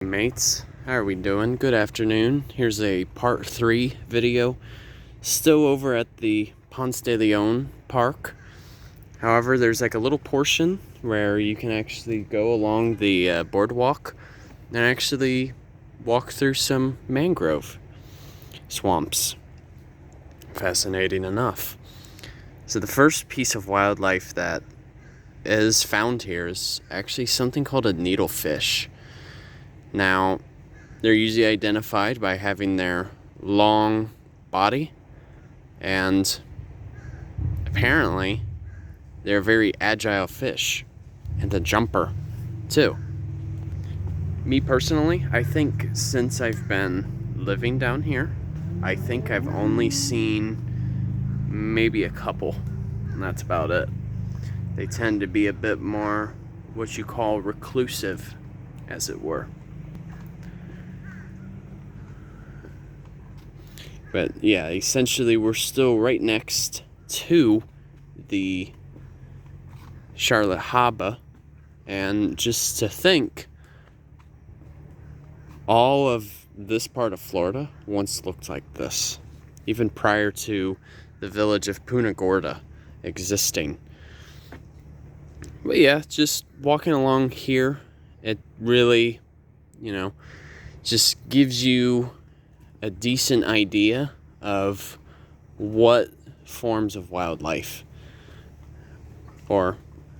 Mates, how are we doing? Good afternoon. Here's a part 3 video, still over at the Ponce de Leon Park. However, there's like a little portion where you can actually go along the boardwalk and actually walk through some mangrove swamps. Fascinating enough. So the first piece of wildlife that is found here is actually something called a needlefish. Now, they're usually identified by having their long body, and apparently they're a very agile fish and a jumper too. Me personally, I think since I've been living down here, I think I've only seen maybe a couple, and that's about it. They tend to be a bit more what you call reclusive, as it were. But yeah, essentially we're still right next to the Charlotte Harbor, and just to think, all of this part of Florida once looked like this, even prior to the village of Punta Gorda existing. But yeah, just walking along here, it really, just gives you a decent idea of what forms of wildlife, or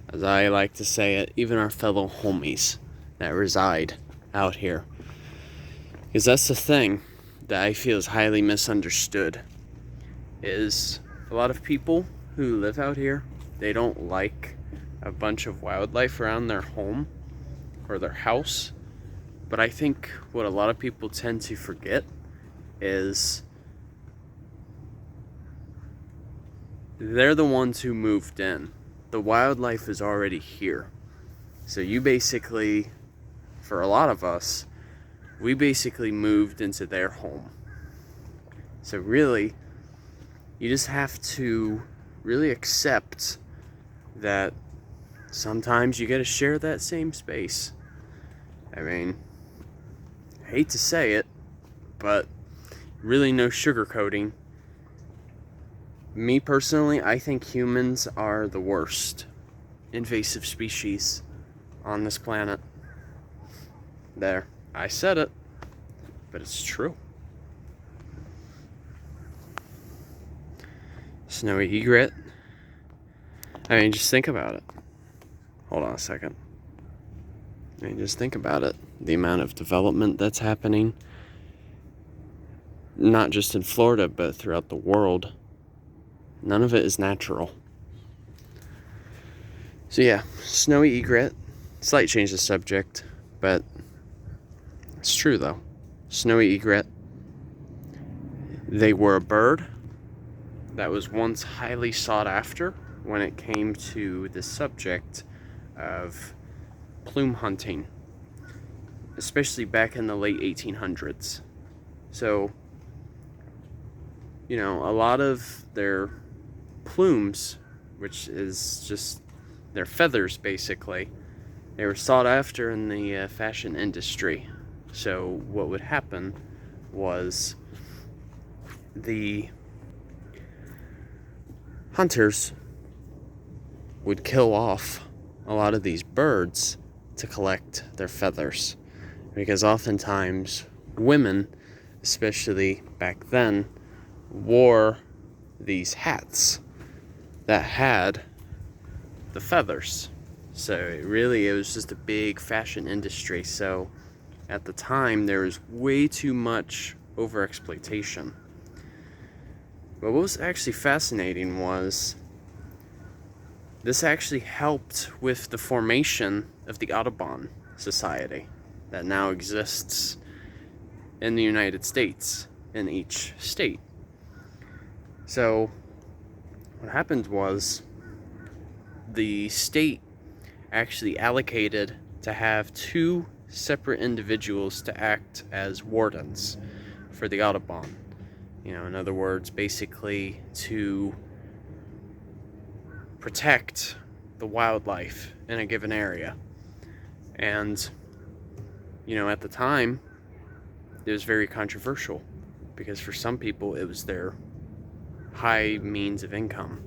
as I like to say it, even our fellow homies that reside out here. Because that's the thing that I feel is highly misunderstood, is a lot of people who live out here, they don't like a bunch of wildlife around their home or their house. But I think what a lot of people tend to forget is they're the ones who moved in. The wildlife is already here. So you basically, for a lot of us, we basically moved into their home. So really, you just have to really accept that sometimes you gotta share that same space. I mean, I hate to say it, but really no sugarcoating. Me personally, I think humans are the worst invasive species on this planet. There, I said it, but it's true. Snowy egret. I mean, just think about it. Hold on a second. I mean, just think about it. The amount of development that's happening, not just in Florida, but throughout the world. None of it is natural. So yeah, snowy egret. Slight change of subject, but it's true though. Snowy egret. They were a bird that was once highly sought after when it came to the subject of plume hunting, especially back in the late 1800s. So, a lot of their plumes, which is just their feathers basically, they were sought after in the fashion industry. So what would happen was the hunters would kill off a lot of these birds to collect their feathers, because oftentimes women, especially back then, wore these hats that had the feathers. So it was just a big fashion industry. So at the time there was way too much overexploitation. But what was actually fascinating was this actually helped with the formation of the Audubon Society that now exists in the United States, in each state. So what happened was the state actually allocated to have 2 separate individuals to act as wardens for the Audubon. In other words, basically to protect the wildlife in a given area. And, you know, at the time, it was very controversial because for some people it was their high means of income.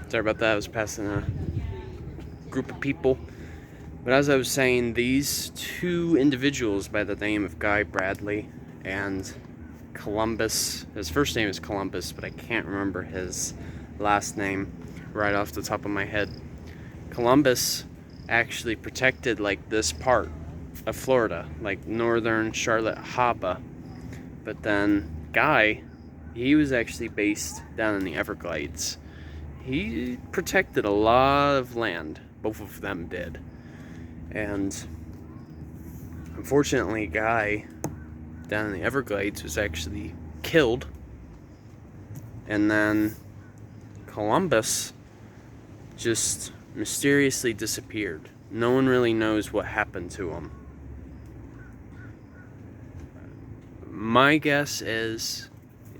Sorry about that, I was passing a group of people. But as I was saying, these two individuals by the name of Guy Bradley and Columbus, his first name is Columbus, but I can't remember his last name right off the top of my head. Columbus actually protected like this part of Florida, like northern Charlotte Harbor. But then Guy, he was actually based down in the Everglades. He protected a lot of land, both of them did. And unfortunately, Guy down in the Everglades was actually killed. And then Columbus just mysteriously disappeared. No one really knows what happened to him. My guess is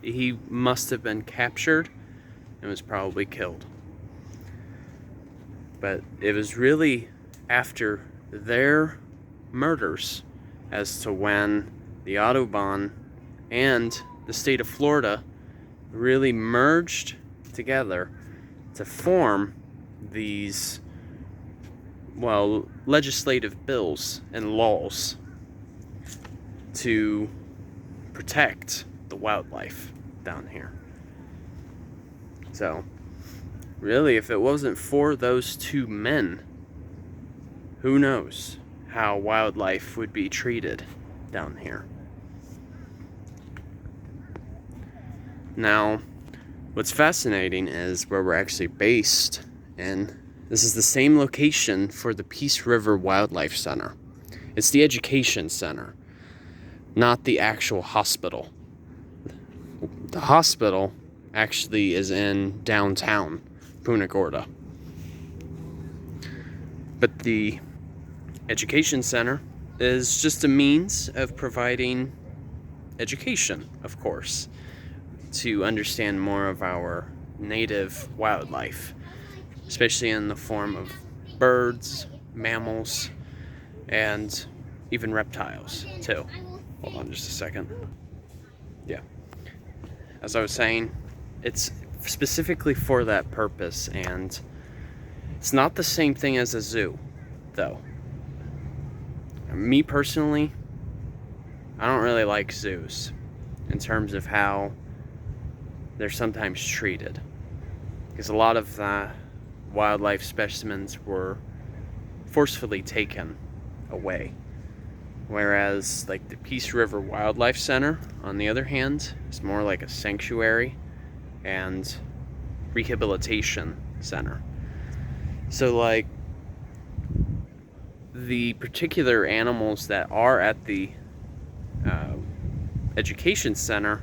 he must have been captured and was probably killed. But it was really after their murders as to when the Audubon and the state of Florida really merged together to form these, well, legislative bills and laws to protect the wildlife down here. So, really, if it wasn't for those two men, who knows how wildlife would be treated down here. Now, what's fascinating is where we're actually based, and this is the same location for the Peace River Wildlife Center. It's the education center, not the actual hospital. The hospital actually is in downtown Punta Gorda. But the education center is just a means of providing education, of course, to understand more of our native wildlife, especially in the form of birds, mammals, and even reptiles, too. Hold on just a second. Yeah. As I was saying, it's specifically for that purpose, and it's not the same thing as a zoo, though. Me personally, I don't really like zoos in terms of how they're sometimes treated, because a lot of the wildlife specimens were forcefully taken away. Whereas, like, the Peace River Wildlife Center, on the other hand, is more like a sanctuary and rehabilitation center. So, like, the particular animals that are at the education center,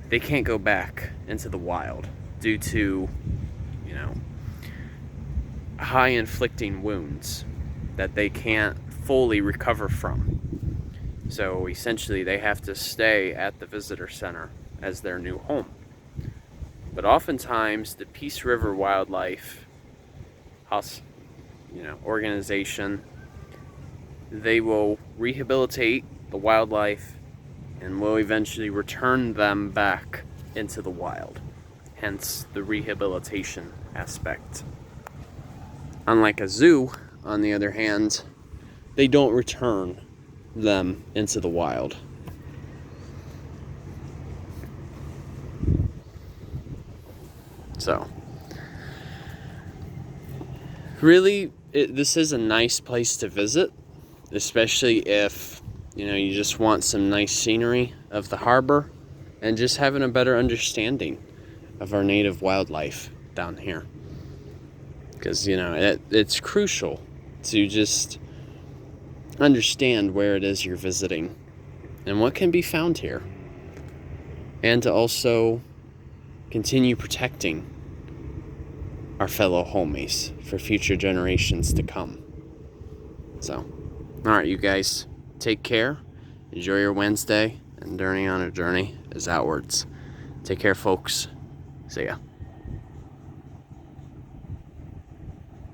they can't go back into the wild due to, you know, high inflicting wounds that they can't fully recover from. So essentially they have to stay at the visitor center as their new home. But oftentimes the Peace River Wildlife organization, they will rehabilitate the wildlife and will eventually return them back into the wild. Hence the rehabilitation aspect. Unlike a zoo, on the other hand, they don't return them into the wild. So, really, this is a nice place to visit, especially if, you know, you just want some nice scenery of the harbor and just having a better understanding of our native wildlife down here. Because, you know, it's crucial to just understand where it is you're visiting and what can be found here, and to also continue protecting our fellow homies for future generations to come. So, alright, you guys, take care, enjoy your Wednesday, and Journey on a Journey is outwards. Take care, folks. See ya.